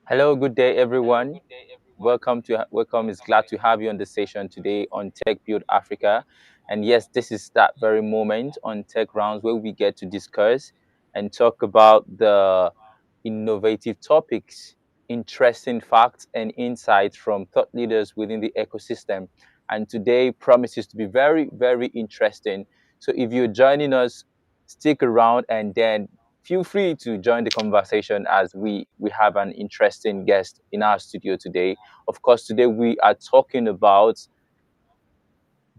Hello, good day, everyone. Welcome. Is glad to have you on the session today on Tech Build Africa. And yes, this is that very moment on Tech Rounds where we get to discuss and talk about the innovative topics, interesting facts, and insights from thought leaders within the ecosystem. And today promises to be very, very interesting. So if you're joining us, stick around and then feel free to join the conversation as we have an interesting guest in our studio today. Of course, today we are talking about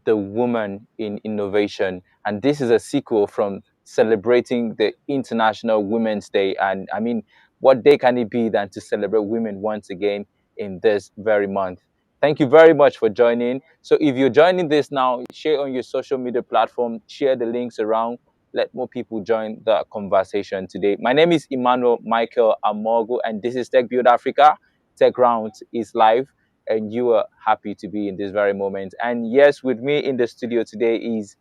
the woman in innovation. And this is a sequel from celebrating the International Women's Day. And I mean, what day can it be than to celebrate women once again in this very month? Thank you very much for joining. So, if you're joining this now, share on your social media platform, share the links around, let more people join the conversation today. My name is Emmanuel Michael Amogo, and this is Tech Build Africa. Tech Rounds is live and you are happy to be in this very moment. And yes, with me in the studio today is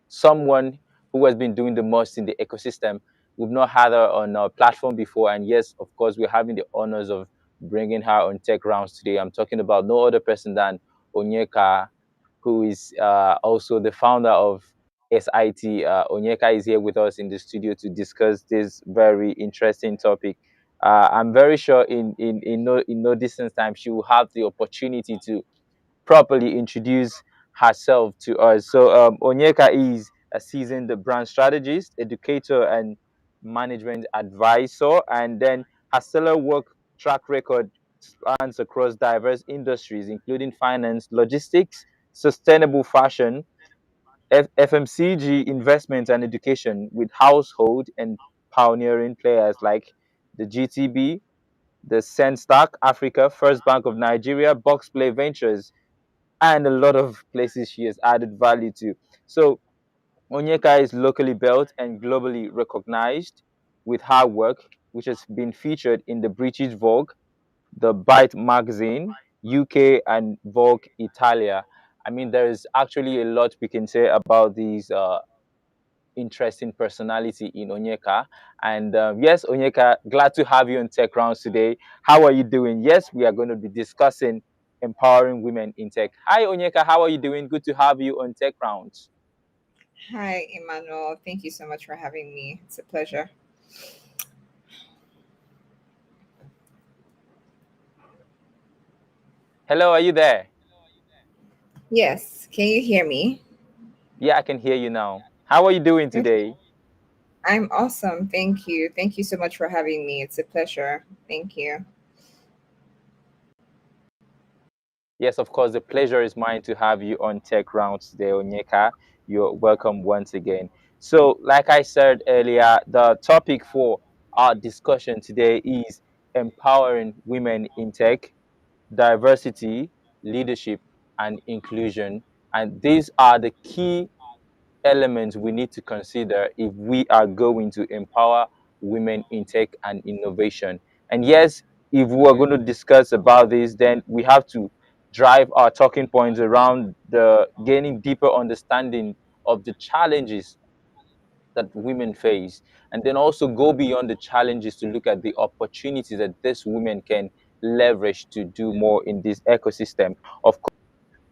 someone who has been doing the most in the ecosystem. We've not had her on our platform before, and yes, of course, we're having the honors of bringing her on Tech Rounds today. I'm talking about no other person than Onyeka, who is also the founder of SIT. Onyeka is here with us in the studio to discuss this very interesting topic. I'm very sure in no distance time she will have the opportunity to properly introduce herself to us. So Onyeka is a seasoned brand strategist, educator, and management advisor, and then her stellar work track record spans across diverse industries, including finance, logistics, sustainable fashion, FMCG, investment, and education, with household and pioneering players like the GTB, the Senstock Africa, First Bank of Nigeria, Boxplay Ventures, and a lot of places she has added value to. So Onyeka is locally built and globally recognized with her work, which has been featured in the British Vogue, the Byte magazine, UK, and Vogue Italia. I mean, there is actually a lot we can say about these interesting personality in Onyeka. And yes, Onyeka, glad to have you on Tech Rounds today. How are you doing? Yes, we are going to be discussing empowering women in tech. Hi, Onyeka, how are you doing? Good to have you on Tech Rounds. Hi, Emmanuel. Thank you so much for having me. It's a pleasure. Hello, are you there? Yes, can you hear me? Yeah, I can hear you now. How are you doing Okay. today? I'm awesome. Thank you. Thank you so much for having me. It's a pleasure. Thank you. Yes, of course, the pleasure is mine to have you on Tech Rounds today, Onyeka. You're welcome once again. So, like I said earlier, the topic for our discussion today is empowering women in tech, diversity, leadership, and inclusion. And these are the key elements we need to consider if we are going to empower women in tech and innovation. And yes, if we are going to discuss about this, then we have to drive our talking points around the gaining deeper understanding of the challenges that women face, and then also go beyond the challenges to look at the opportunities that these women can leverage to do more in this ecosystem. Of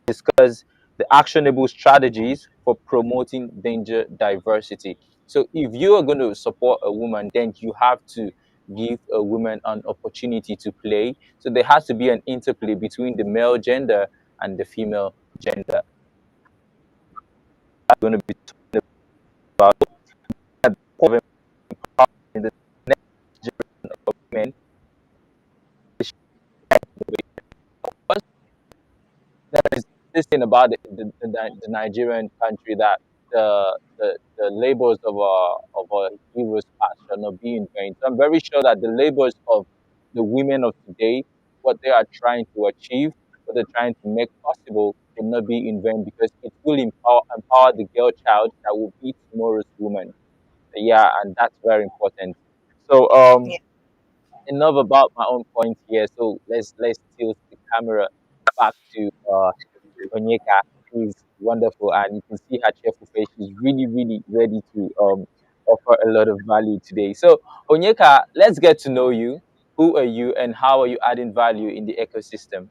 discuss the actionable strategies for promoting danger diversity. So if you are going to support a woman, then you have to give a woman an opportunity to play. So there has to be an interplay between the male gender and the female gender. I'm going to be talking about of empowering the next generation of women. There is this thing about the Nigerian country that the labors of our heroes past shall not be in vain. So I'm very sure that the labors of the women of today, what they are trying to achieve, what they're trying to make possible, will not be in vain because it will empower the girl child that will be tomorrow's woman. Yeah, and that's very important. So Yeah. enough about my own points here. So let's tilt the camera back to Onyeka, who is wonderful, and you can see her cheerful face. She's really, really ready to offer a lot of value today. So, Onyeka, let's get to know you. Who are you and how are you adding value in the ecosystem?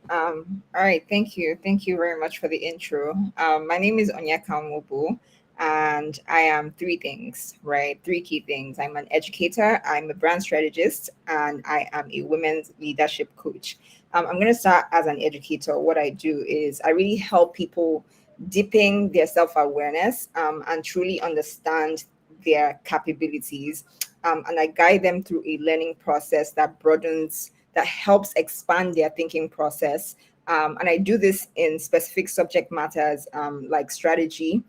All right, thank you. Thank you very much for the intro. My name is Onyeka Nwobu, and I am three things, right? Three key things. I'm an educator, I'm a brand strategist, and I am a women's leadership coach. I'm going to start as an educator. What I do is I really help people deepen their self awareness and truly understand their capabilities. And I guide them through a learning process that broadens, that helps expand their thinking process. And I do this in specific subject matters like strategy,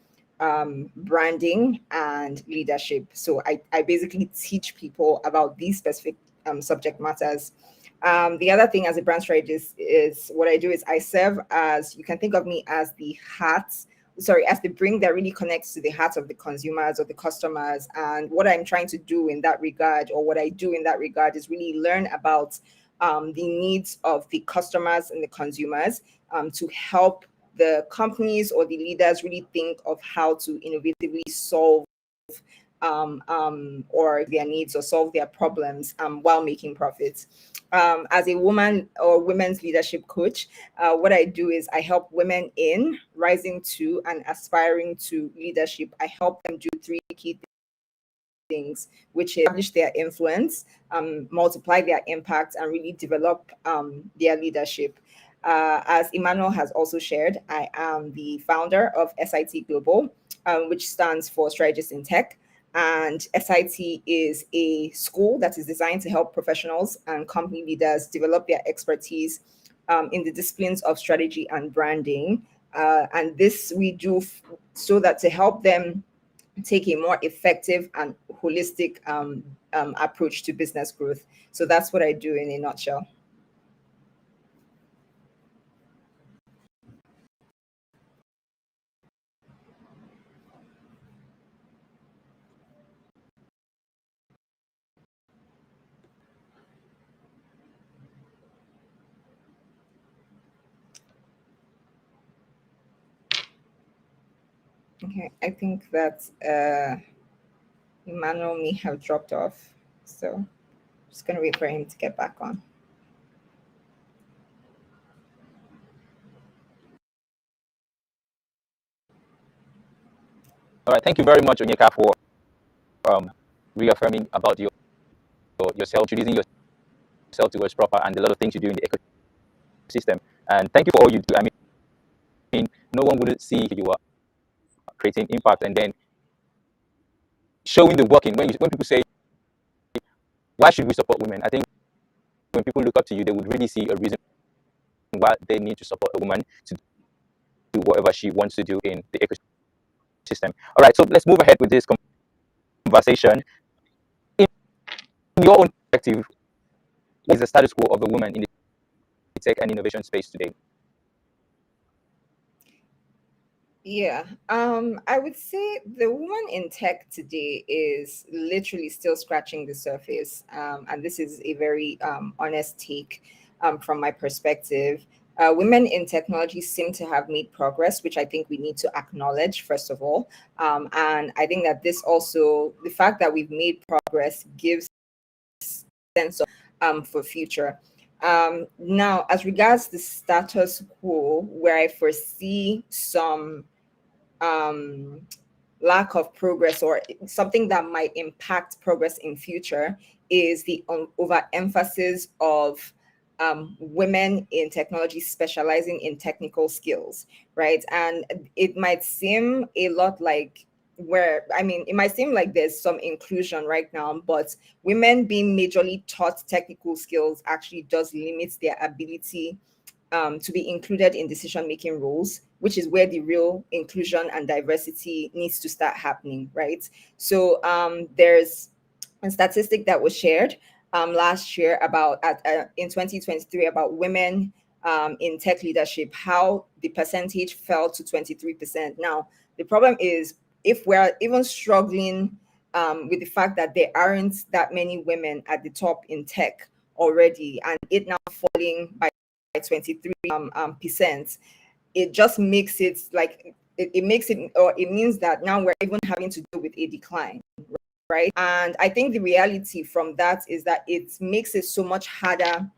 branding, and leadership. So I basically teach people about these specific subject matters. The other thing as a brand strategist is what I do is I serve as, you can think of me as the heart, sorry, as the brain that really connects to the heart of the consumers or the customers. And what I'm trying to do in that regard, or what I do in that regard, is really learn about the needs of the customers and the consumers to help the companies or the leaders really think of how to innovatively solve or their needs or solve their problems while making profits. As a woman or women's leadership coach, what I do is I help women in rising to and aspiring to leadership. I help them do three key things, which is establish their influence, multiply their impact, and really develop their leadership. As Emmanuel has also shared, I am the founder of SIT Global, which stands for Strategists in Tech. And SIT is a school that is designed to help professionals and company leaders develop their expertise in the disciplines of strategy and branding. And this we do so that to help them take a more effective and holistic approach to business growth. So that's what I do in a nutshell. Okay, I think that Emmanuel may have dropped off. So just going to wait for him to get back on. All right, thank you very much, Onyeka, for um, reaffirming about yourself, introducing yourself to us proper, and a lot of things you do in the ecosystem. And thank you for all you do. I mean, no one would see you are creating impact and then showing the working. When people say, why should we support women? I think when people look up to you, they would really see a reason why they need to support a woman to do whatever she wants to do in the ecosystem. All right, so let's move ahead with this conversation. In your own perspective, what is the status quo of a woman in the tech and innovation space today? Yeah, I would say the woman in tech today is literally still scratching the surface. And this is a very honest take from my perspective. Women in technology seem to have made progress, which I think we need to acknowledge, first of all. And I think that this also, the fact that we've made progress gives sense of for future. Now, as regards the status quo, where I foresee some um, lack of progress or something that might impact progress in future is the overemphasis of women in technology specializing in technical skills, right? And it might seem a lot like where I mean it might seem like there's some inclusion right now, but women being majorly taught technical skills actually does limit their ability to be included in decision making roles, which is where the real inclusion and diversity needs to start happening, right? So there's a statistic that was shared last year about in 2023 about women in tech leadership, how the percentage fell to 23%. Now, the problem is if we're even struggling with the fact that there aren't that many women at the top in tech already, and it now falling by 23 percent, it just makes it like it makes it, or it means that now we're even having to deal with a decline, right? And I think the reality from that is that it makes it so much harder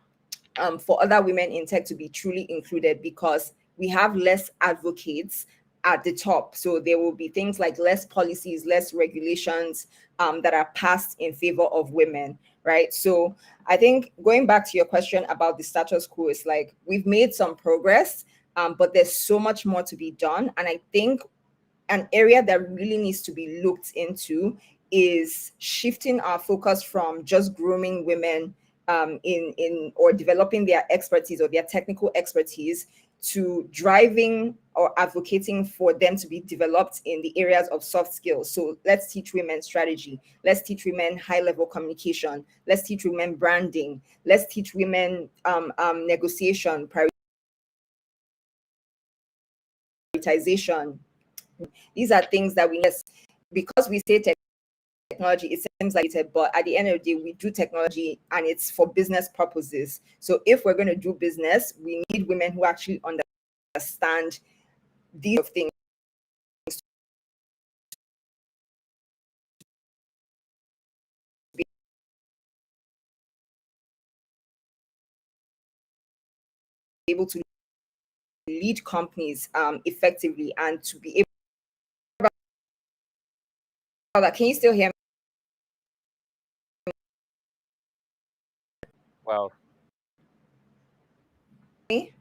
for other women in tech to be truly included, because we have less advocates at the top. So there will be things like less policies, less regulations that are passed in favor of women, right? So I think going back to your question about the status quo, is like we've made some progress, but there's so much more to be done. And I think an area that really needs to be looked into is shifting our focus from just grooming women in or developing their expertise or their technical expertise, to driving or advocating for them to be developed in the areas of soft skills. So let's teach women strategy. Let's teach women high level communication. Let's teach women branding. Let's teach women negotiation, prioritization. These are things that we need, because we say technology, it seems like it, but at the end of the day, we do technology and it's for business purposes. So if we're going to do business, we need women who actually understand these things, be able to lead companies effectively, and to be able. Can you still hear Wow. me?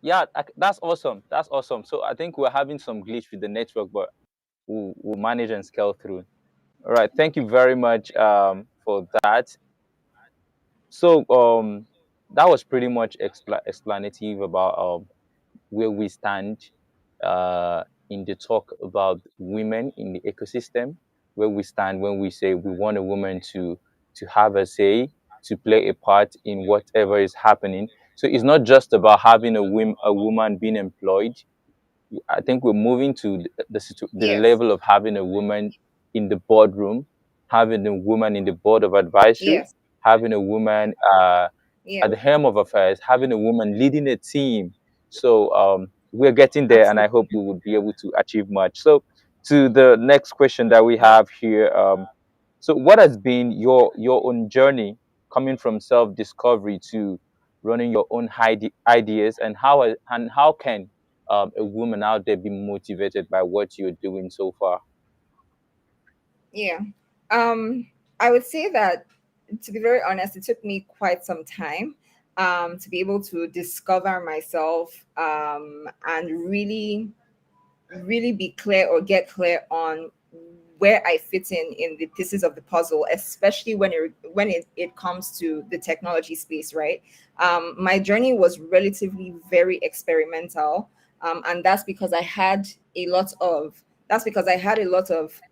Yeah, that's awesome. That's awesome. So I think we're having some glitch with the network, but we'll manage and scale through. All right. Thank you very much for that. So that was pretty much explanative about where we stand in the talk about women in the ecosystem, where we stand when we say we want a woman to have a say, to play a part in whatever is happening. So it's not just about having a woman being employed. I think we're moving to the Yes. level of having a woman in the boardroom, having a woman in the board of advisory, Yes. having a woman Yeah. at the helm of affairs, having a woman leading a team. So we're getting there, and I Absolutely. hope we would be able to achieve much. So to the next question that we have here, so what has been your own journey coming from self discovery to running your own ideas, and how can a woman out there be motivated by what you're doing so far? Yeah. Um, I would say that, to be very honest, it took me quite some time to be able to discover myself, and really be clear or get clear on where I fit in the pieces of the puzzle, especially when it comes to the technology space, right? My journey was relatively very experimental, and that's because I had a lot of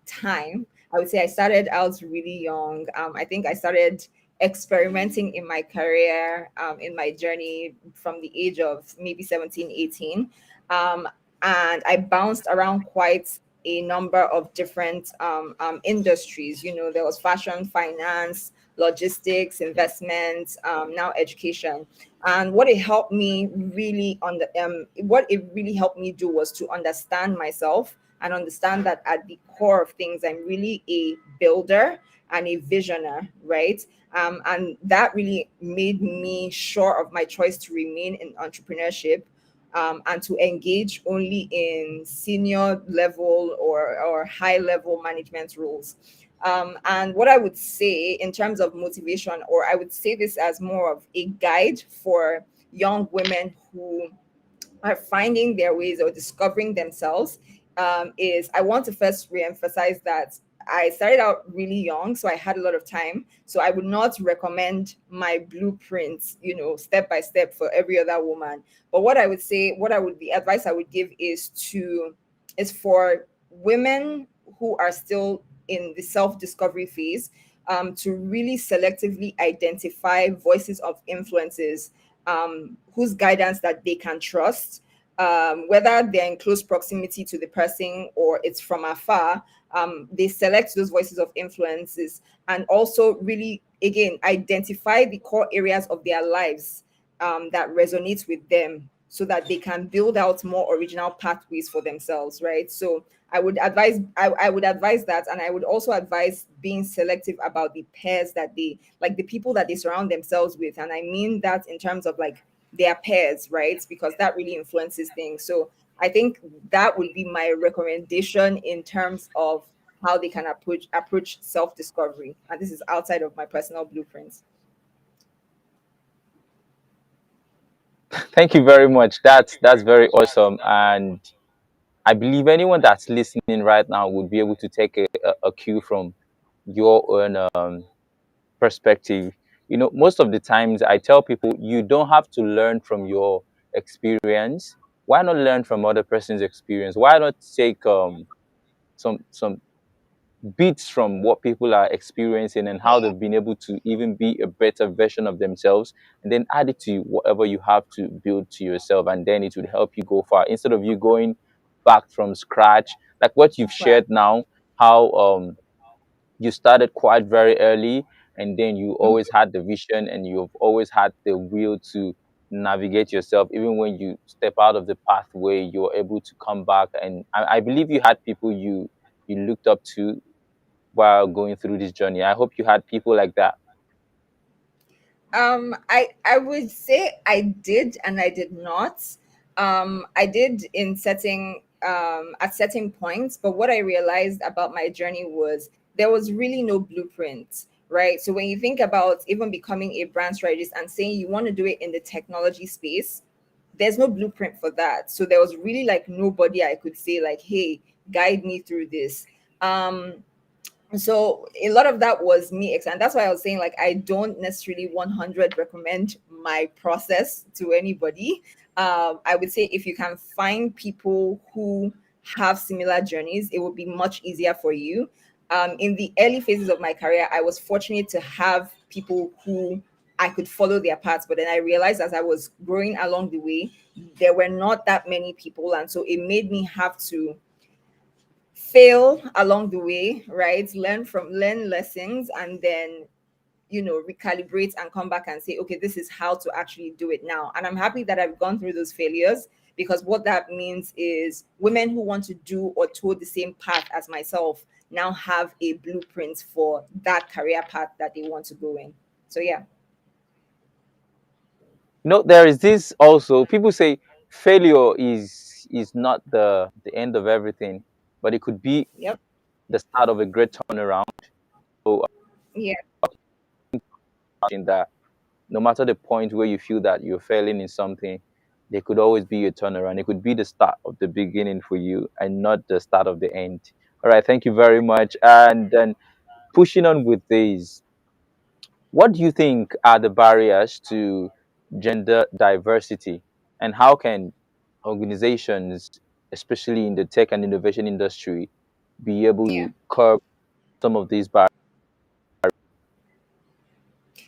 time. I would say I started out really young. I think I started experimenting in my career, in my journey, from the age of maybe 17, 18. Um, and I bounced around quite a number of different industries. You know, there was fashion, finance, logistics, investments, now education. And what it really helped me do was to understand myself and understand that at the core of things, I'm really a builder and a visioner, right? And that really made me sure of my choice to remain in entrepreneurship, and to engage only in senior level or high level management roles. And what I would say in terms of motivation, or I would say this as more of a guide for young women who are finding their ways or discovering themselves, is I want to first reemphasize that I started out really young, so I had a lot of time. So I would not recommend my blueprints, step by step for every other woman. But the advice I would give is for women who are still in the self-discovery phase, to really selectively identify voices of influences, whose guidance that they can trust, whether they're in close proximity to the person or it's from afar. They select those voices of influences, and also really, again, identify the core areas of their lives that resonates with them. so that they can build out more original pathways for themselves, right? So I would advise that, and I would also advise being selective about the pairs that they like, the people that they surround themselves with. And I mean that in terms of like their pairs, right? Because that really influences things. So I think that would be my recommendation in terms of how they can approach self-discovery. And this is outside of my personal blueprints. Thank you very much. That's very awesome, and I believe anyone that's listening right now would be able to take a cue from your own perspective. You know, most of the times I tell people you don't have to learn from your experience. Why not learn from other person's experience? Why not take some bits from what people are experiencing and how they've been able to even be a better version of themselves, and then add it to whatever you have to build to yourself, and then it would help you go far instead of you going back from scratch, like what you've shared Right. now, how you started quite very early, and then you always had the vision and you've always had the will to navigate yourself. Even when you step out of the pathway, you're able to come back, and I believe you had people you looked up to while going through this journey. I hope you had people like that. I would say I did and I did not. I did in setting at certain points, but what I realized about my journey was there was really no blueprint, right? So when you think about even becoming a brand strategist and saying you want to do it in the technology space, there's no blueprint for that. So there was really like nobody I could say like, hey, guide me through this. So a lot of that was me, and that's why I was saying like I don't necessarily 100 recommend my process to anybody. I would say if you can find people who have similar journeys, it would be much easier for you. In the early phases of my career, I was fortunate to have people who I could follow their paths, but then I realized as I was growing along the way, there were not that many people, and so it made me have to fail along the way, right? Learn lessons, and then recalibrate and come back and say, okay, this is how to actually do it now. And I'm happy that I've gone through those failures, because what that means is women who want to do or tour the same path as myself now have a blueprint for that career path that they want to go in. So yeah. You know, there is this also. People say failure is not the end of everything, but it could be Yep. the start of a great turnaround. So Yeah. in that, no matter the point where you feel that you're failing in something, there could always be a turnaround. It could be the start of the beginning for you and not the start of the end. All right, thank you very much. And then pushing on with this, what do you think are the barriers to gender diversity, and how can organizations, especially in the tech and innovation industry, be able Yeah. to curb some of these barriers?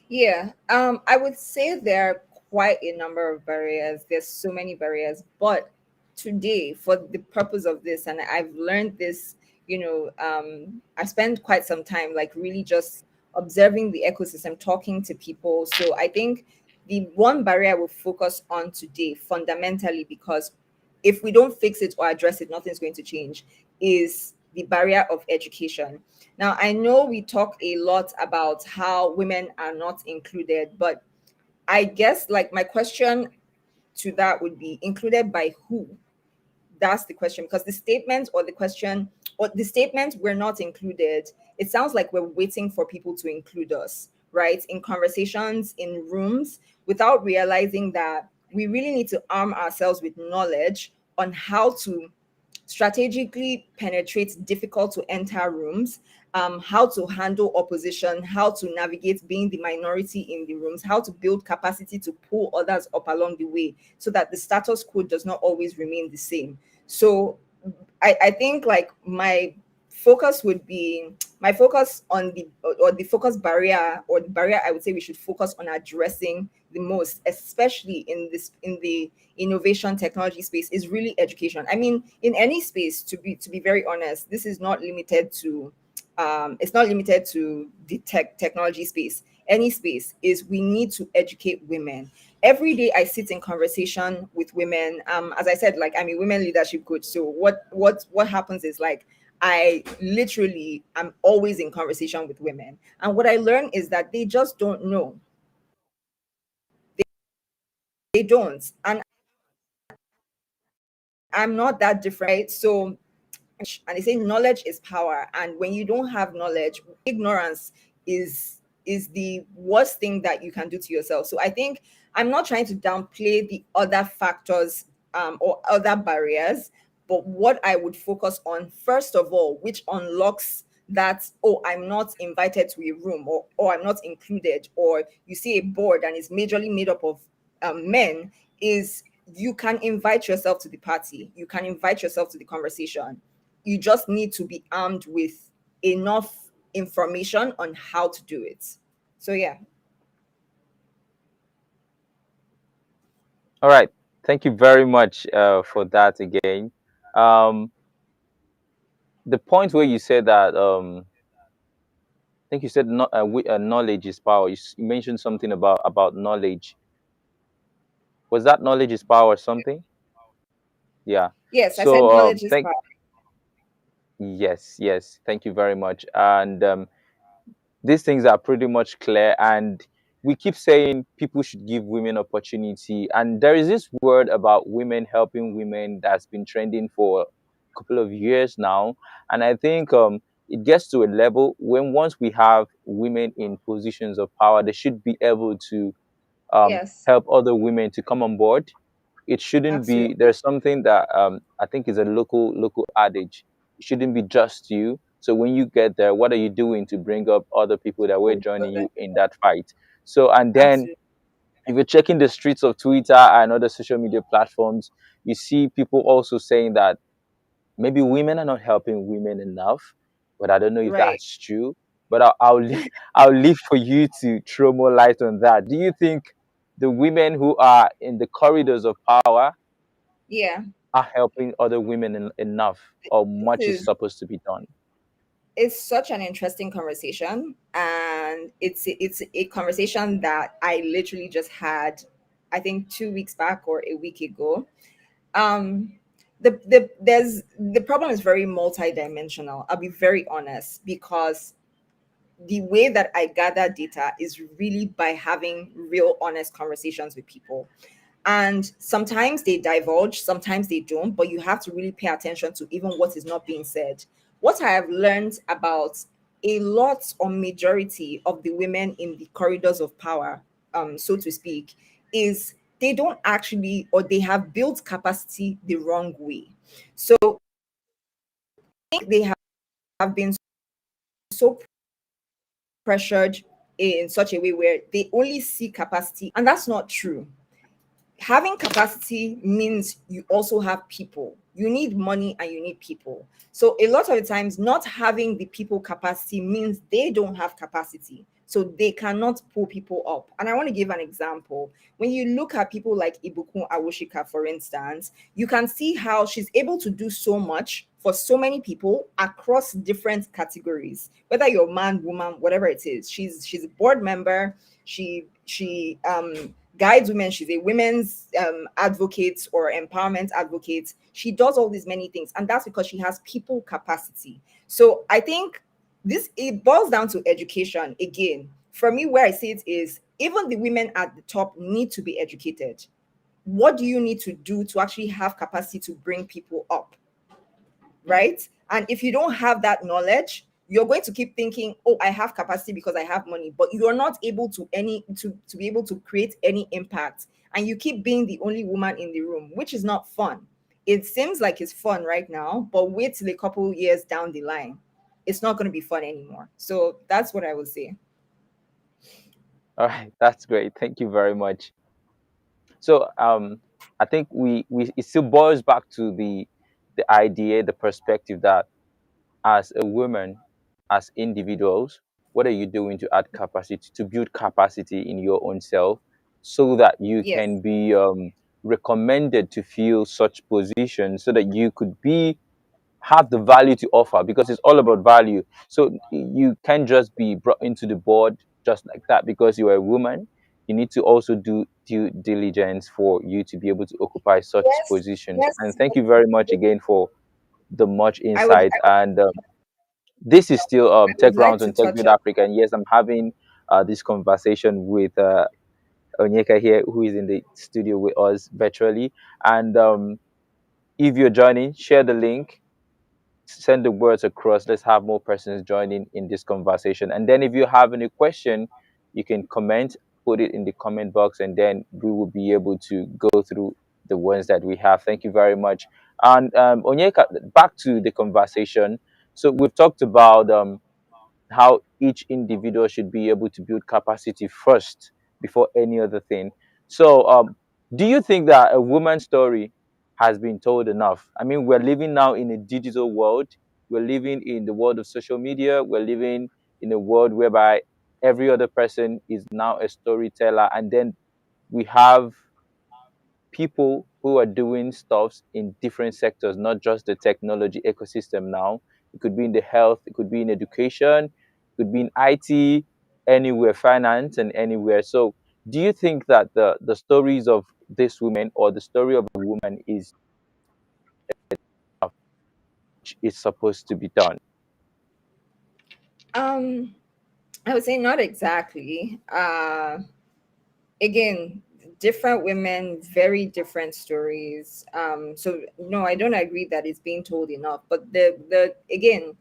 Yeah, I would say there are quite a number of barriers. There's so many barriers, but today, for the purpose of this, and I've learned this, I spent quite some time like really just observing the ecosystem, talking to people. So I think the one barrier I will focus on today, fundamentally, because if we don't fix it or address it, nothing's going to change, is the barrier of education. Now, I know we talk a lot about how women are not included, but I guess like my question to that would be included by who? That's the question, because the statement or the question or the statement we're not included, it sounds like we're waiting for people to include us, right? In conversations, in rooms, without realizing that we really need to arm ourselves with knowledge on how to strategically penetrate difficult to enter rooms, how to handle opposition, how to navigate being the minority in the rooms, how to build capacity to pull others up along the way so that the status quo does not always remain the same. So I think like my focus on the focus barrier, or the barrier I would say we should focus on addressing the most, especially in the innovation technology space, is really education. I mean, in any space, to be very honest, this is not limited to it's not limited to the technology space. Any space is we need to educate women. Every day I sit in conversation with women. As I said, like, I'm a women leadership coach. So what happens is, like, I literally am always in conversation with women. And what I learn is that they just don't know. They don't. And I'm not that different. Right? So, and they say knowledge is power, and when you don't have knowledge, ignorance is the worst thing that you can do to yourself. So I think I'm not trying to downplay the other factors, or other barriers, but what I would focus on first of all, which unlocks that, oh, I'm not invited to a room, or I'm not included, or you see a board and it's majorly made up of men, is you can invite yourself to the party, you can invite yourself to the conversation. You just need to be armed with enough information on how to do it. So yeah. All right. Thank you very much for that again. Um, the point where you said that, I think you said knowledge is power. You mentioned something about knowledge. Was that knowledge is power or something? Yeah. Yes, I said So knowledge is thank power. yes, yes. Thank you very much. And these things are pretty much clear, and we keep saying people should give women opportunity, and there is this word about women helping women that's been trending for a couple of years now. And I think it gets to a level when once we have women in positions of power, they should be able to Yes, help other women to come on board. It shouldn't be, absolutely. there's something that I think is a local adage. It shouldn't be just you. So when you get there, what are you doing to bring up other people that were Oh, joining brother. you in that fight? So, and then Absolutely. if you're checking the streets of Twitter and other social media platforms, you see people also saying that maybe women are not helping women enough, but I don't know if Right. that's true. But I'll leave for you to throw more light on that. Do you think the women who are in the corridors of power Yeah. are helping other women enough, or This much is is supposed to be done? it's such an interesting conversation, and it's a conversation that I literally just had, I think 2 weeks back or a week ago. um the problem is very multidimensional. I'll be very honest, because the way that I gather data is really by having real honest conversations with people. And sometimes they divulge, sometimes they don't, but you have to really pay attention to even what is not being said. What I have learned about a lot or majority of the women in the corridors of power, so to speak, is they don't actually, or they have built capacity the wrong way. So I think they have been so pressured in such a way where they only see capacity, and that's not true. Having capacity means you also have people. You need money and you need people. So a lot of the times, not having the people capacity means they don't have capacity. So they cannot pull people up. And I want to give an example. When you look at people like Ibukun Awoshika, for instance, you can see how she's able to do so much for so many people across different categories, whether you're man, woman, whatever it is. She's a board member. She guides women. She's a women's advocate or empowerment advocate. She does all these many things, and that's because she has people capacity. So I think this, it boils down to education again. For me, where I see it is, even the women at the top need to be educated. What do you need to do to actually have capacity to bring people up? Right? And if you don't have that knowledge, you're going to keep thinking, oh, I have capacity because I have money, but you're not able to be able to create any impact. And you keep being the only woman in the room, which is not fun. It seems like it's fun right now, but wait till a couple years down the line. It's not going to be fun anymore. So that's what I would say. All right, that's great. Thank you very much. So I think we it still boils back to the idea, the perspective that as a woman, as individuals, what are you doing to add capacity, to build capacity in your own self, so that you Yes, can be recommended to fill such positions, so that you could be have the value to offer, because it's all about value. So you can't just be brought into the board just like that because you're a woman. You need to also do due diligence for you to be able to occupy such Yes, positions. yes. And thank you very much again for the much I would insight. And this is still I Tech would Grounds like on to Tech touch Build on. Africa. And yes, I'm having this conversation with Onyeka here, who is in the studio with us virtually. And if you're joining, share the link, send the words across. Let's have more persons joining in this conversation. And then if you have any question, you can comment, put it in the comment box, and then we will be able to go through the ones that we have. Thank you very much. And Onyeka, back to the conversation. So we've talked about how each individual should be able to build capacity first before any other thing. So, do you think that a woman's story has been told enough? I mean, we're living now in a digital world. We're living in the world of social media. We're living in a world whereby every other person is now a storyteller. And then we have people who are doing stuffs in different sectors, not just the technology ecosystem now. It could be in the health, it could be in education, it could be in IT, anywhere, finance, and anywhere. So, do you think that the stories of this woman or the story of a woman is supposed to be done? Um, I would say not exactly. Again, different women, very different stories. So no, I don't agree that it's being told enough. But the again,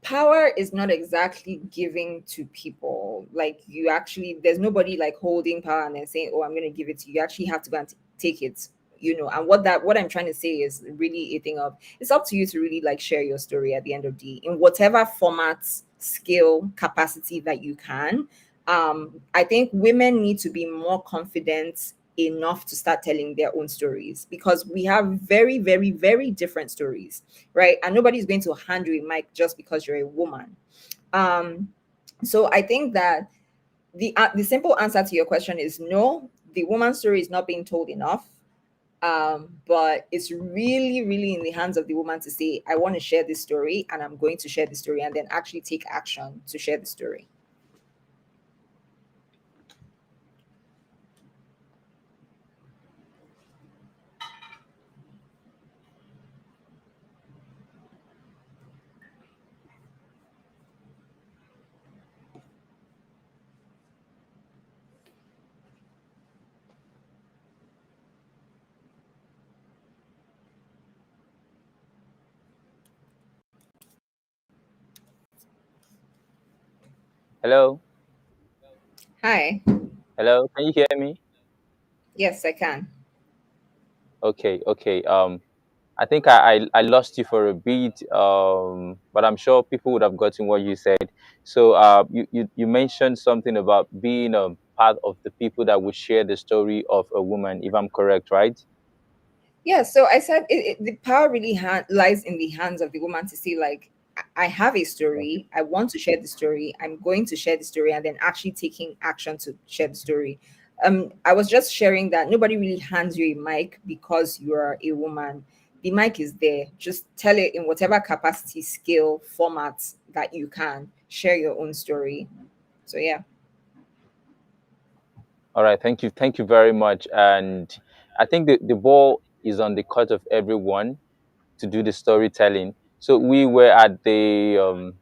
power is not exactly giving to people. Like you actually, there's nobody like holding power and then saying, "Oh, I'm going to give it to you." You actually have to go and take it. And what I'm trying to say is really a thing of, it's up to you to really like share your story at the end of the day in whatever format, skill, capacity that you can. I think women need to be more confident enough to start telling their own stories, because we have very, very, very different stories, right? And nobody's going to hand you a mic just because you're a woman. Um, so I think that the simple answer to your question is no. The woman's story is not being told enough. But it's really, really in the hands of the woman to say, I want to share this story and I'm going to share the story, and then actually take action to share the story. Hello, Hi. hello, can you hear me? Yes, I can. Okay, okay. I think I lost you for a bit, but I'm sure people would have gotten what you said. So you mentioned something about being a part of the people that would share the story of a woman, if I'm correct, right? Yeah, so I said the power really lies in the hands of the woman to say, like, I have a story. I want to share the story. I'm going to share the story, and then actually taking action to share the story. I was just sharing that nobody really hands you a mic because you are a woman. The mic is there. Just tell it in whatever capacity, skill, format that you can. Share your own story. So yeah. All right, thank you very much. And I think the ball is on the court of everyone to do the storytelling. So we were at the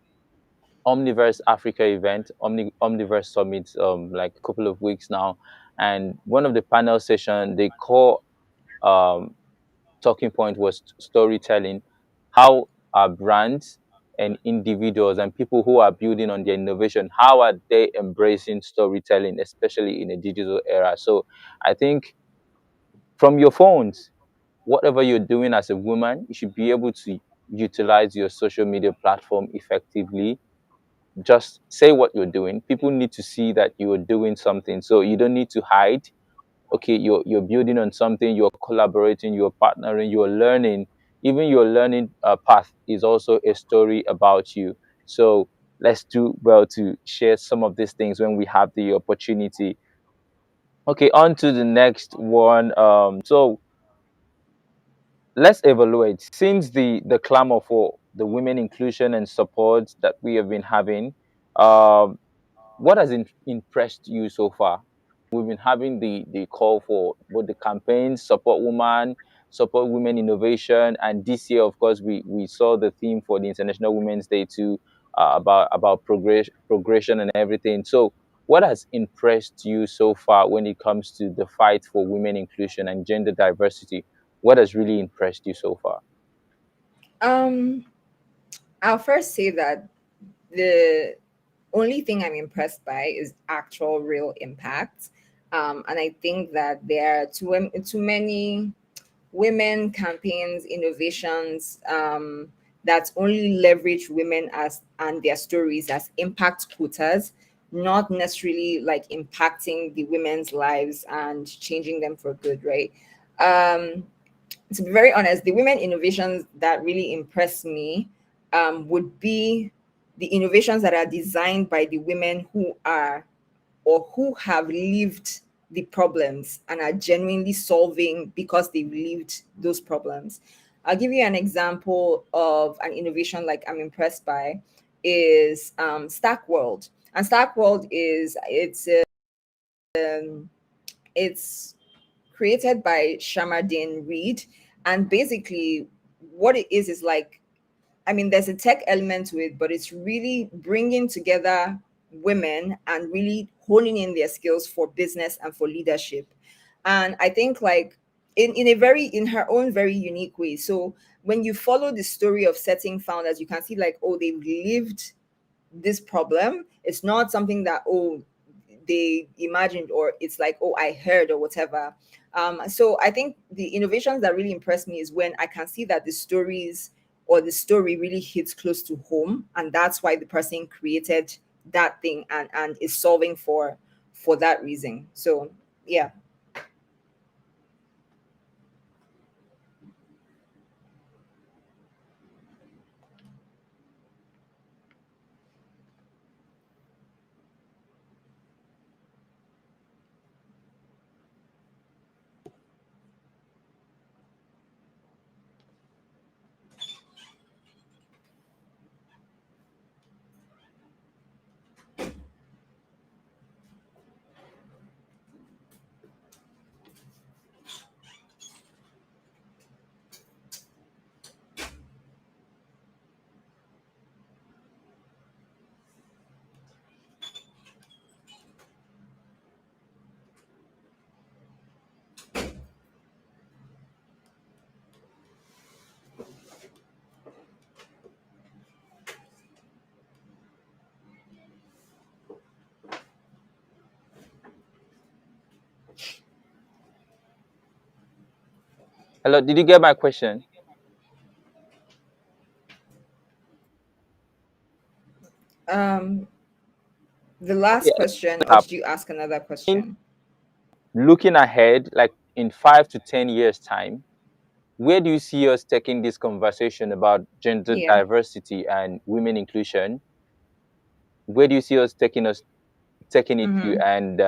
Omniverse Africa event, Omniverse Summit, like a couple of weeks now, and one of the panel session, they call um, talking point was storytelling. How are brands and individuals and people who are building on their innovation, how are they embracing storytelling, especially in a digital era? So I think from your phones, whatever you're doing as a woman, you should be able to utilize your social media platform effectively. Just say what you're doing. People need to see that you are doing something. So you don't need to hide. Okay, you're building on something, you're collaborating, you're partnering, you're learning. Even your learning path is also a story about you. So let's do well to share some of these things when we have the opportunity. Okay, on to the next one. So let's evaluate since the clamor for the women inclusion and support that we have been having. um what has impressed you so far? we've been having the call for both the campaigns, support women, support women innovation, and this year, of course, we saw the theme for the International Women's Day too, about progression and everything. So, what has impressed you so far when it comes to the fight for women inclusion and gender diversity? What has really impressed you so far? Um, I'll first say that the only thing I'm impressed by is actual real impact. And I think that there are too many women campaigns, innovations that only leverage women as and their stories as impact quotas, not necessarily like impacting the women's lives and changing them for good, right? Um, to be very honest, the women innovations that really impress me would be the innovations that are designed by the women who are or who have lived the problems and are genuinely solving because they've lived those problems. I'll give you an example of an innovation like I'm impressed by is Stack World. And Stack World is it's created by Shamadin Reed. And basically, what it is like, I mean, there's a tech element to it, but it's really bringing together women and really honing in their skills for business and for leadership. And I think, like, in a very, in her own very unique way. So when you follow the story of setting founders, you can see, like, oh, they've lived this problem. It's not something that, oh, they imagined or it's like, oh, I heard or whatever. So I think the innovations that really impress me is when I can see that the stories or the story really hits close to home, and that's why the person created that thing and is solving for that reason. So yeah. Hello, did you get my question? um the last Yeah. question, or did you ask another question? Looking ahead, like in 5 to 10 years' time, where do you see us taking this conversation about gender Yeah. diversity and women inclusion? Where do you see us taking it to, Mm-hmm. and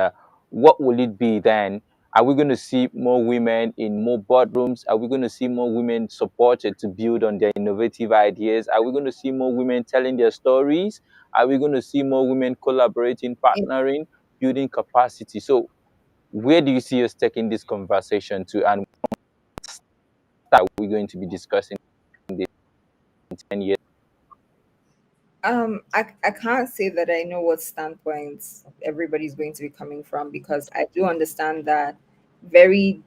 what will it be then? Are we going to see more women in more boardrooms? Are we going to see more women supported to build on their innovative ideas? Are we going to see more women telling their stories? Are we going to see more women collaborating, partnering, building capacity? So, where do you see us taking this conversation to, and what are we going to be discussing this in 10 years? I can't say that I know what standpoints everybody's going to be coming from, because I do understand that very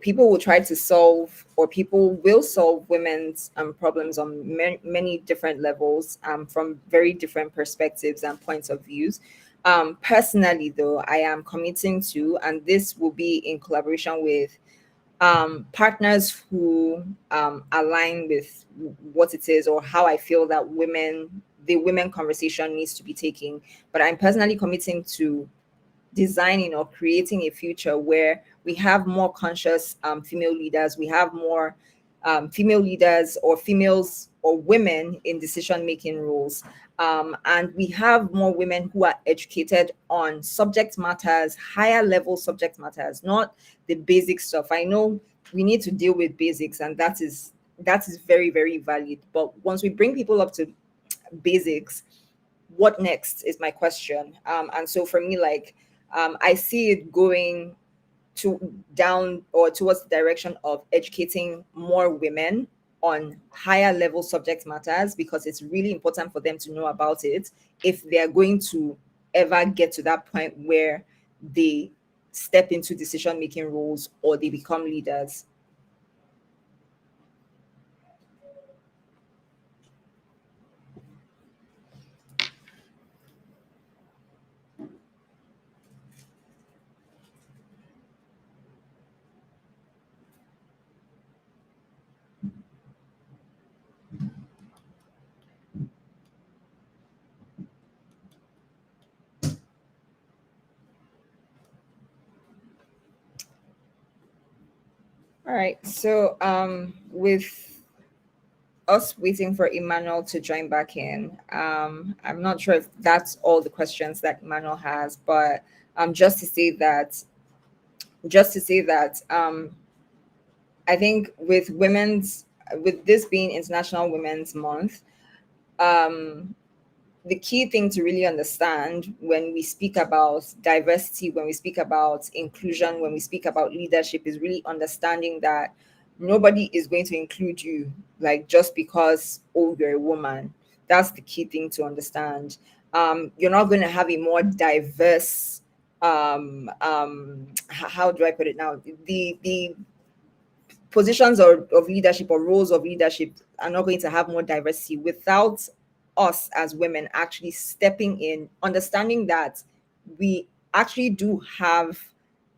people will try to solve, or people will solve women's problems on many different levels, from very different perspectives and points of views. Personally, though, I am committing to, and this will be in collaboration with partners who align with what it is or how I feel that the women conversation needs to be taken. But I'm personally committing to designing or creating a future where we have more conscious female leaders, we have more female leaders or females or women in decision making roles. And we have more women who are educated on subject matters, higher level subject matters, not the basic stuff. I know we need to deal with basics, and that is very, very valid. But once we bring people up to basics, what next is my question. And so for me, like, I see it going to down or towards the direction of educating more women on higher level subject matters, because it's really important for them to know about it if they're going to ever get to that point where they step into decision making roles or they become leaders. All right. So with us waiting for Emmanuel to join back in, I'm not sure if that's all the questions that Emmanuel has, but just to say that I think with this being International Women's Month, um, the key thing to really understand when we speak about diversity, when we speak about inclusion, when we speak about leadership, is really understanding that nobody is going to include you like just because, oh, you're a woman. That's the key thing to understand. You're not going to have a more diverse how do I put it now? The positions of leadership or roles of leadership are not going to have more diversity without us as women actually stepping in, understanding that we actually do have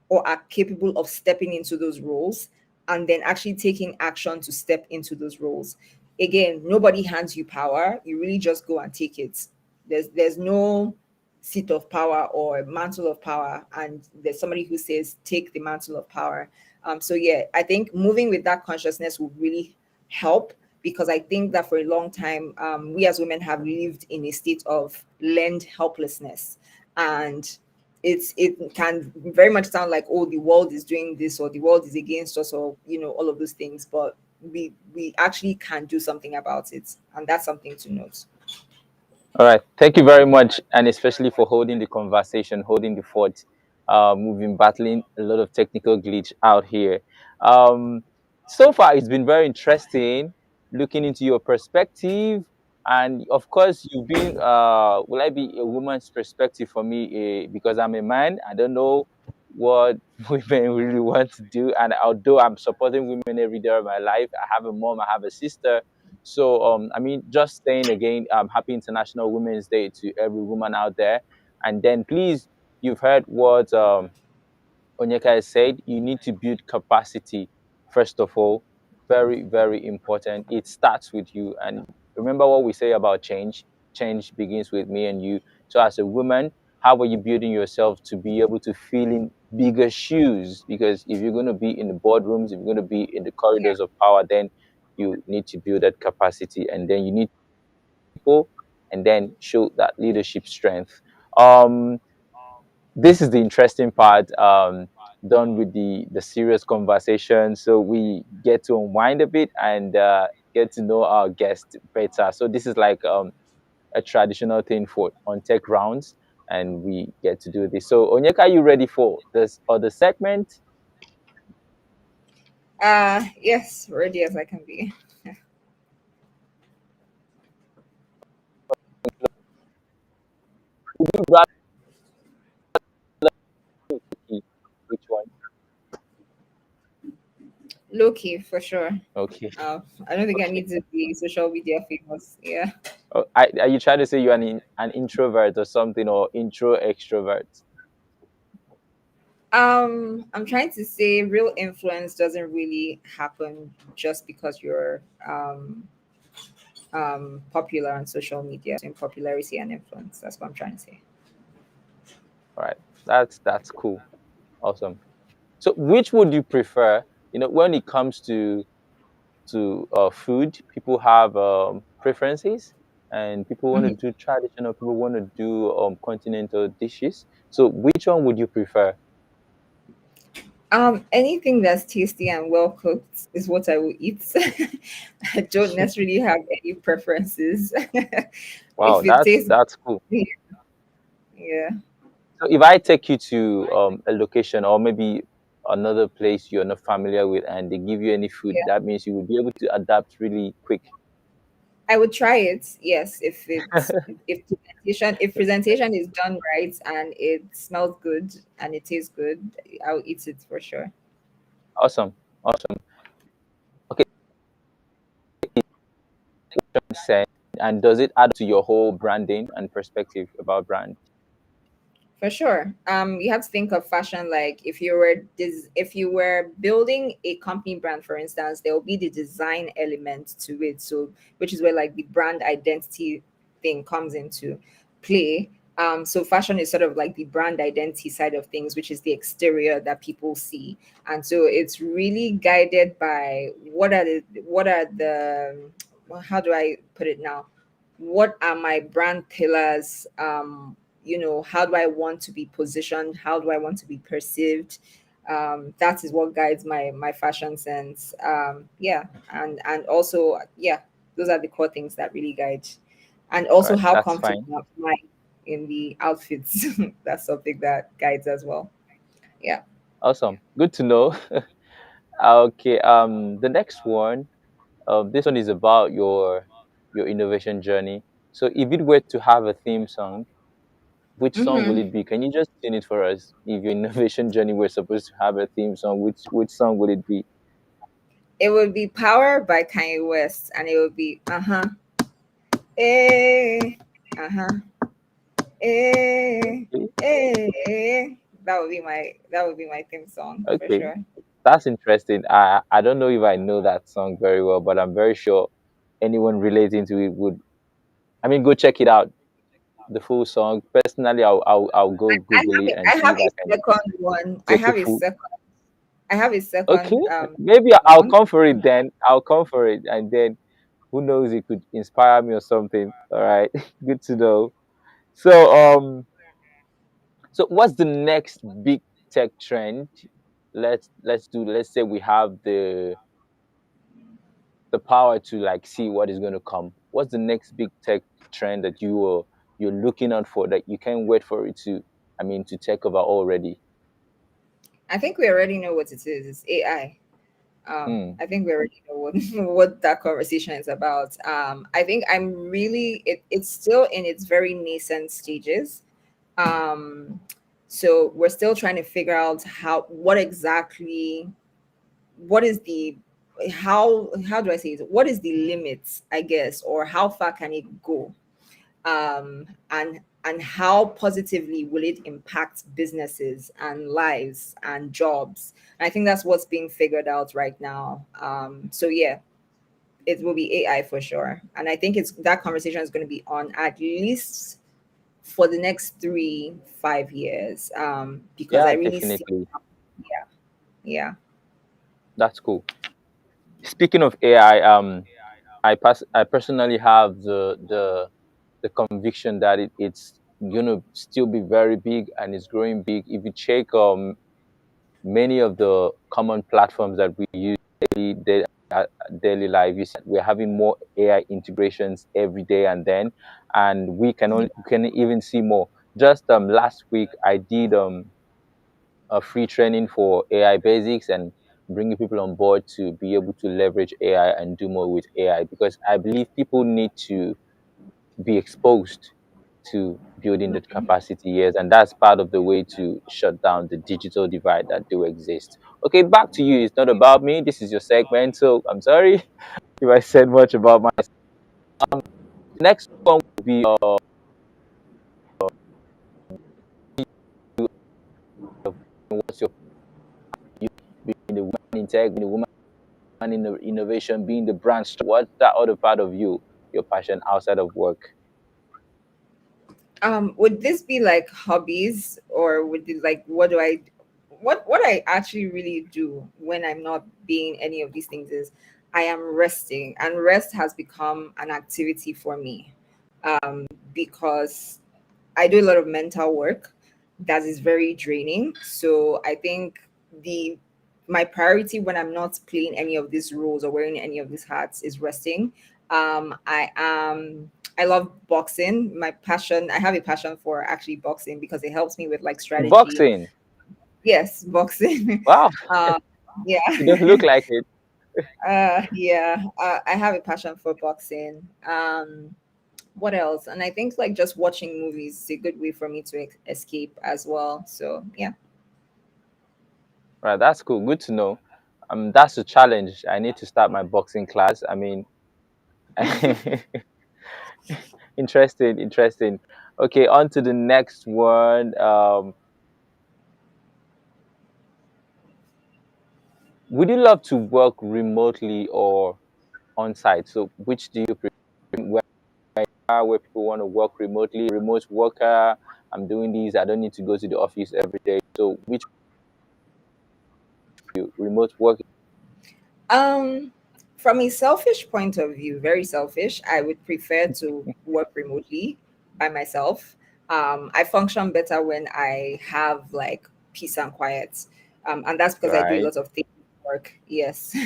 or are capable of stepping into those roles, and then actually taking action to step into those roles. Again, nobody hands you power. You really just go and take it. There's no seat of power or mantle of power, and there's somebody who says take the mantle of power. So yeah, I think moving with that consciousness will really help, because I think that for a long time, we as women have lived in a state of learned helplessness, and it can very much sound like, oh, the world is doing this or the world is against us, or all of those things, but we actually can do something about it, and that's something to note. All right. Thank you very much, and especially for holding the conversation, holding the fort. We've been battling a lot of technical glitch out here. Um, so far, it's been very interesting looking into your perspective, and of course, you've been. Will I be a woman's perspective for me? Because I'm a man, I don't know what women really want to do, and although I'm supporting women every day of my life, I have a mom, I have a sister, so, I mean, just saying again, happy International Women's Day to every woman out there. And then, please, you've heard what Onyeka has said. You need to build capacity, first of all. Very, very important. It starts with you. And remember what we say about change. Change begins with me and you. So, as a woman, how are you building yourself to be able to fill in bigger shoes? Because if you're going to be in the boardrooms, if you're going to be in the Yeah. corridors of power, then you need to build that capacity, and then you need people, and then show that leadership strength. Um, this is the interesting part. Done with the serious conversation, so we get to unwind a bit and get to know our guest better. So this is like a traditional thing for on tech rounds, and we get to do this. So Onyeka, are you ready for this other segment? Yes, ready as I can be. Would you rather which one? Low key for sure. Okay. I don't think I Okay. need to be social media famous. Yeah. Oh, are you trying to say you're an introvert or something, or intro extrovert? I'm trying to say real influence doesn't really happen just because you're popular on social media. In popularity and influence, that's what I'm trying to say. All right, that's cool, awesome. So, which would you prefer? When it comes to food, people have preferences, and people want to Mhm. do traditional. People want to do continental dishes. So, which one would you prefer? Anything that's tasty and well cooked is what I will eat. I don't necessarily have any preferences. Wow, If it tastes that's cool. good, yeah. So if I take you to a location or maybe another place you're not familiar with and they give you any food, Yeah. that means you will be able to adapt really quick. I would try it, yes, if presentation is done right and it smells good and it tastes good, I'll eat it for sure. Awesome. Awesome. Okay, sense. And does it add to your whole branding and perspective about brand? For sure. You have to think of fashion like if you were building a company brand, for instance, there will be the design element to it. So, which is where like the brand identity thing comes into play. So fashion is sort of like the brand identity side of things, which is the exterior that people see. And so it's really guided by well, how do I put it now? What are my brand pillars? How do I want to be positioned? How do I want to be perceived? That is what guides my fashion sense. Yeah, and also, yeah, those are the core things that really guide, and All also right, how that's fine. comfortable am I in the outfits. That's something that guides as well. Yeah. Awesome. Good to know. Okay, the next one, this one is about your innovation journey. So if it were to have a theme song, which song will Hmm. it be? Can you just sing it for us? If your innovation journey were supposed to have a theme song, which song would it be? It would be Power by Kanye West, and it would be eh, uh huh. Eh, Okay, that would be my theme song for okay, sure. that's interesting. I don't know if I know that song very well, but I'm very sure anyone relating to it would. I mean, go check it out. The full song. Personally, I'll go Google it and I see have if I a can second one. I take a have a full. second. I have a Okay, second maybe I'll one. come for it then. I'll come for it, and then who knows, it could inspire me or something. All right, good to know. So so what's the next big tech trend? Let's say we have the power to like see what is going to come. What's the next big tech trend that you're looking out for that you can't wait for it to, I mean, to take over already? I think we already know what it is. It's AI. Hmm. I think we already know what what that conversation is about. I think it's still in its very nascent stages. Um, so we're still trying to figure out what is the how do I say it? What is the limits, I guess, or how far can it go? And how positively will it impact businesses and lives and jobs? And I think that's what's being figured out right now. So yeah, it will be AI for sure. And I think it's that conversation is going to be on at least for the next 3 5 years. Because I Yeah, really see, definitely. yeah, yeah. That's cool. Speaking of AI, I personally have the conviction that it's gonna still be very big and it's growing big. If you check many of the common platforms that we use daily, uh, daily life, you see that we're having more AI integrations every day and then, and we can even see more. Just last week I did a free training for AI basics and bringing people on board to be able to leverage AI and do more with AI, because I believe people need to be exposed to building the capacity, yes, and that's part of the way to shut down the digital divide that do exist. Okay, back to you. It's not about me. This is your segment, so I'm sorry if I said much about my. Next one will be what's your, you being the woman in tech, being the woman in the innovation, being the brand. What's that other part of you, your passion outside of work? Would this be like hobbies, or would it like what I actually really do when I'm not being any of these things is I am resting, and rest has become an activity for me. Because I do a lot of mental work that is very draining. So I think the my priority when I'm not playing any of these roles or wearing any of these hats is resting. I love boxing. My passion, I have a passion for actually boxing because it helps me with like strategy. Boxing. Yes, boxing. Wow, um, yeah. you don't look like it. Yeah. I have a passion for boxing. What else? And I think like just watching movies is a good way for me to escape as well. So yeah. Right, that's cool. Good to know. That's a challenge. I need to start my boxing class. I mean, interesting, interesting. Okay, on to the next one. Would you love to work remotely or on site? So, which do you prefer? Where people want to work remotely, remote worker. I'm doing these. I don't need to go to the office every day. So, which you remote work? Um, from a selfish point of view, very selfish, I would prefer to work remotely by myself. I function better when I have like peace and quiet. And that's because I do a Right. lot of things at work. Yes,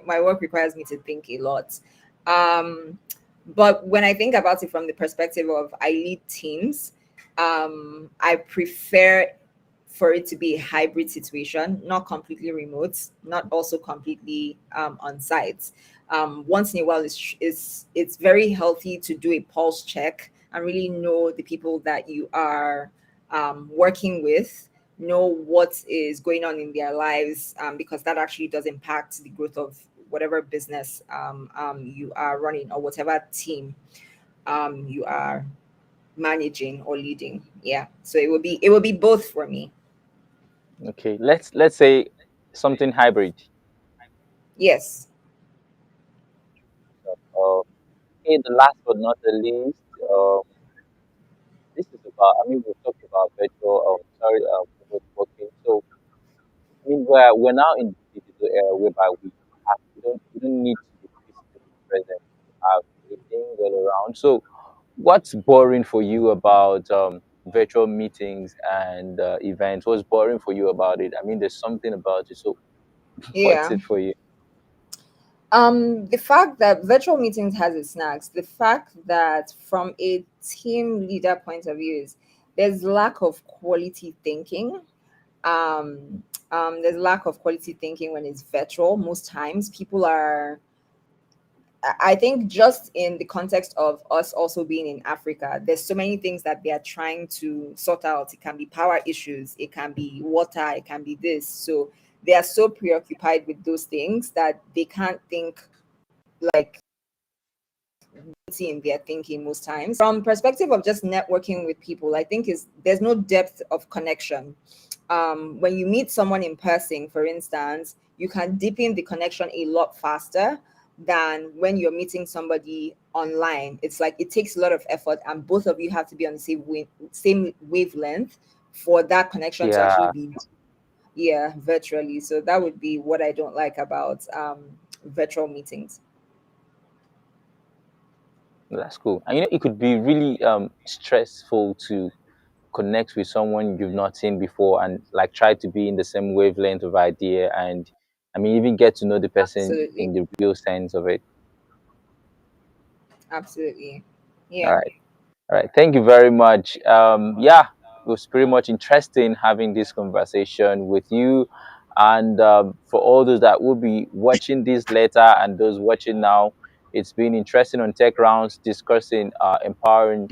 my work requires me to think a lot. Um, but when I think about it from the perspective of I lead teams, I prefer for it to be a hybrid situation, not completely remote, not also completely on site. Once in a while, it's very healthy to do a pulse check and really know the people that you are working with, know what is going on in their lives, because that actually does impact the growth of whatever business you are running or whatever team you are managing or leading. Yeah, so it will be both for me. Okay. Let's say something hybrid. Yes. Okay. The last but not the least. This is about. I mean, we've talked about virtual. Sorry. Remote working. So, I mean, we're now in the digital era whereby we don't need to be physically present to have meetings all around. So, what's boring for you about virtual meetings and events? What's boring for you about it? I mean, there's something about it. So, what's Yeah. it for you? The fact that virtual meetings has its snags, the fact that from a team leader point of view is there's lack of quality thinking. There's lack of quality thinking when it's virtual. Most times people are I think just in the context of us also being in Africa, there's so many things that they are trying to sort out. It can be power issues, it can be water, it can be this. So they are so preoccupied with those things that they can't think like in their thinking most times. From perspective of just networking with people, I think is there's no depth of connection. When you meet someone in person, for instance, you can deepen the connection a lot faster than when you're meeting somebody online. It's like it takes a lot of effort, and both of you have to be on the same wavelength for that connection to actually Yeah, be, yeah, virtually. So that would be what I don't like about virtual meetings. that's cool. And it could be really stressful to connect with someone you've not seen before and like try to be in the same wavelength of idea and I mean even get to know the person Absolutely. in the real sense of it. Absolutely. All Yeah. right. All right. Thank you very much. Yeah, it was pretty much interesting having this conversation with you. And for all those that will be watching this later and those watching now, it's been interesting on Tech Rounds discussing empowering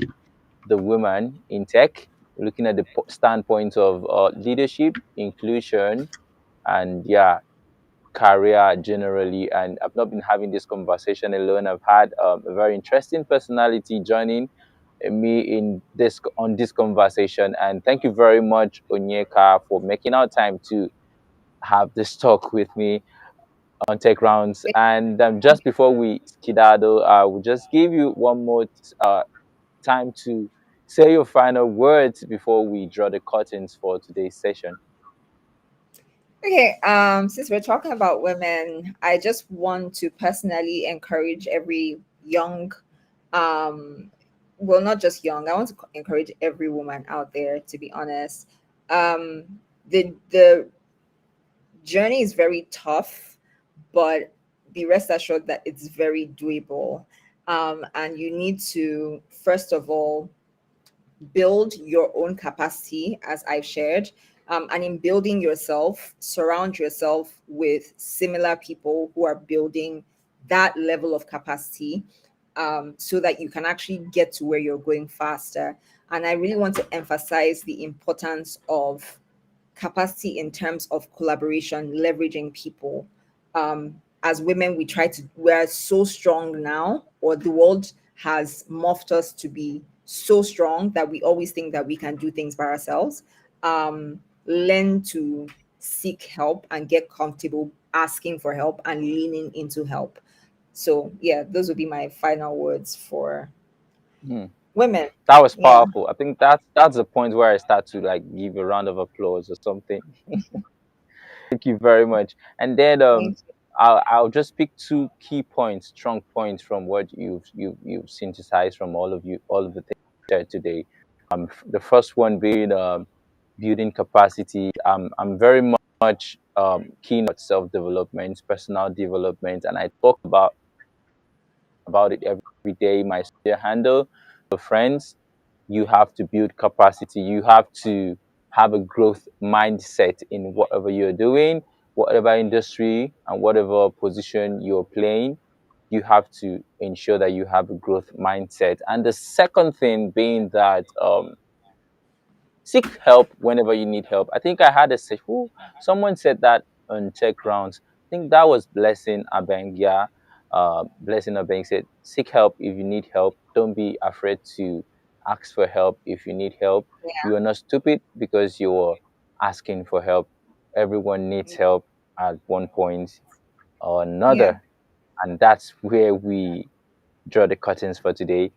the women in tech, looking at the standpoint of leadership, inclusion, and yeah, career generally. And I've not been having this conversation alone. I've had a very interesting personality joining me in this on this conversation. And thank you very much, Onyeka, for making our time to have this talk with me on Tech Rounds. And just before we skedaddle, I will just give you one more time to say your final words before we draw the curtains for today's session. Okay, since we're talking about women, I just want to personally encourage every young, um, well, not just young, I want to encourage every woman out there, to be honest. The journey is very tough, but be rest assured that it's very doable. And you need to, first of all, build your own capacity, as I've shared. And in building yourself, surround yourself with similar people who are building that level of capacity, so that you can actually get to where you're going faster. And I really want to emphasize the importance of capacity in terms of collaboration, leveraging people. As women, we're so strong now, or the world has morphed us to be so strong that we always think that we can do things by ourselves. Learn to seek help and get comfortable asking for help and leaning into help. So, yeah, those would be my final words for Hmm. women. That was Yeah, powerful. I think that's the point where I start to like give a round of applause or something. Thank you very much. And then thank you. I'll just pick two key points, strong points from what you've synthesized from all of the things shared today. The first one being building capacity. I'm very much keen on self development, personal development, and I talk about it every day. My social handle, the friends, you have to build capacity. You have to have a growth mindset in whatever you're doing, whatever industry and whatever position you're playing. You have to ensure that you have a growth mindset. And the second thing being that seek help whenever you need help. I think I had a say, who someone said that on tech rounds. I think that was Blessing Abeng. Yeah, Blessing Abeng said, seek help if you need help. Don't be afraid to ask for help if you need help. You are not stupid because you're asking for help. Everyone needs help at one point or Yeah. another, and that's where we draw the curtains for today.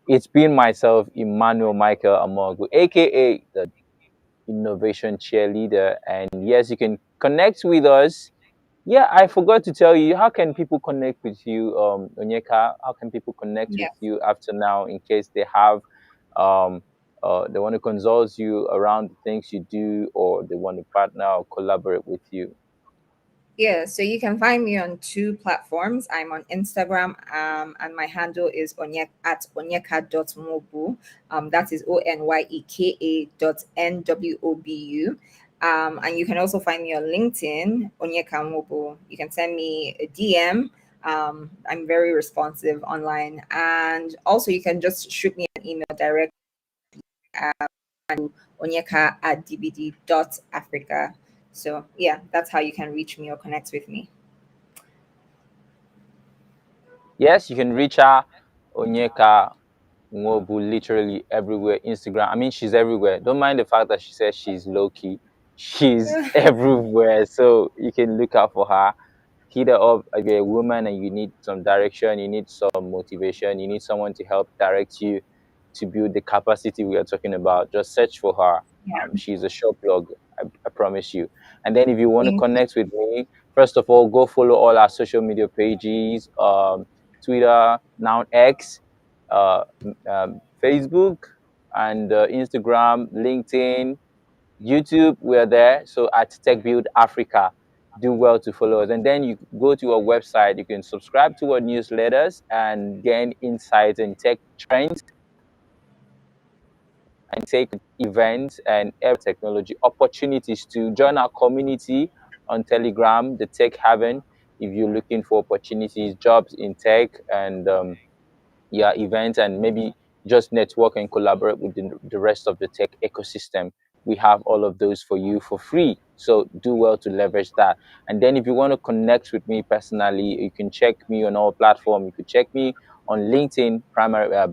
It's been myself, Emmanuel Michael Amogu, aka the innovation cheerleader. And yes, you can connect with us. Yeah, I forgot to tell you, how can people connect with you, Onyeka? How can people connect Yeah. with you after now in case they have, um, they want to consult you around the things you do, or they want to partner or collaborate with you? Yeah, so you can find me on two platforms. I'm on Instagram, and my handle is onyeka.nwobu. That is Onyeka.nwobu. And you can also find me on LinkedIn, Onyeka Nwobu. You can send me a DM. I'm very responsive online. And also, you can just shoot me an email direct to onyeka@dbd.africa. So, yeah, that's how you can reach me or connect with me. Yes, you can reach her, Onyeka Nwobu, literally everywhere. Instagram. I mean, she's everywhere. Don't mind the fact that she says she's low key. She's everywhere. So you can look out for her. Hit her up. If you're a woman and you need some direction, you need some motivation, you need someone to help direct you to build the capacity we are talking about, just search for her. Yeah. She's a shop plug, I promise you. And then if you want to Thank you. connect with me, first of all, go follow all our social media pages, Twitter, now X, Facebook, and Instagram, LinkedIn, YouTube, we're there. So at Tech Build Africa, do well to follow us. And then you go to our website, you can subscribe to our newsletters and gain insights in tech trends and take events and every technology opportunities to join our community on Telegram, the Tech Haven. If you're looking for opportunities, jobs in tech, and yeah, events, and maybe just network and collaborate with the rest of the tech ecosystem. We have all of those for you for free. So do well to leverage that. And then if you want to connect with me personally, you can check me on our platform. You could check me on LinkedIn.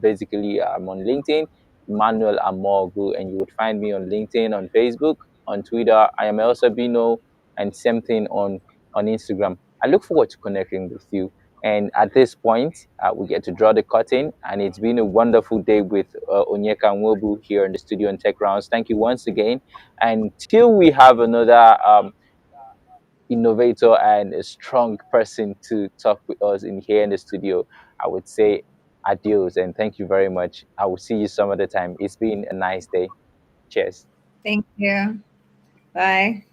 Basically, I'm on LinkedIn, Emmanuel Amorgu, and you would find me on LinkedIn, on Facebook, on Twitter. I am El Sabino, and same thing on Instagram. I look forward to connecting with you. And at this point, we get to draw the curtain, and it's been a wonderful day with Onyeka Nwobu here in the studio on Tech Rounds. Thank you once again. And till we have another innovator and a strong person to talk with us in here in the studio, I would say adios and thank you very much. I will see you some other time. It's been a nice day. Cheers. Thank you. Bye.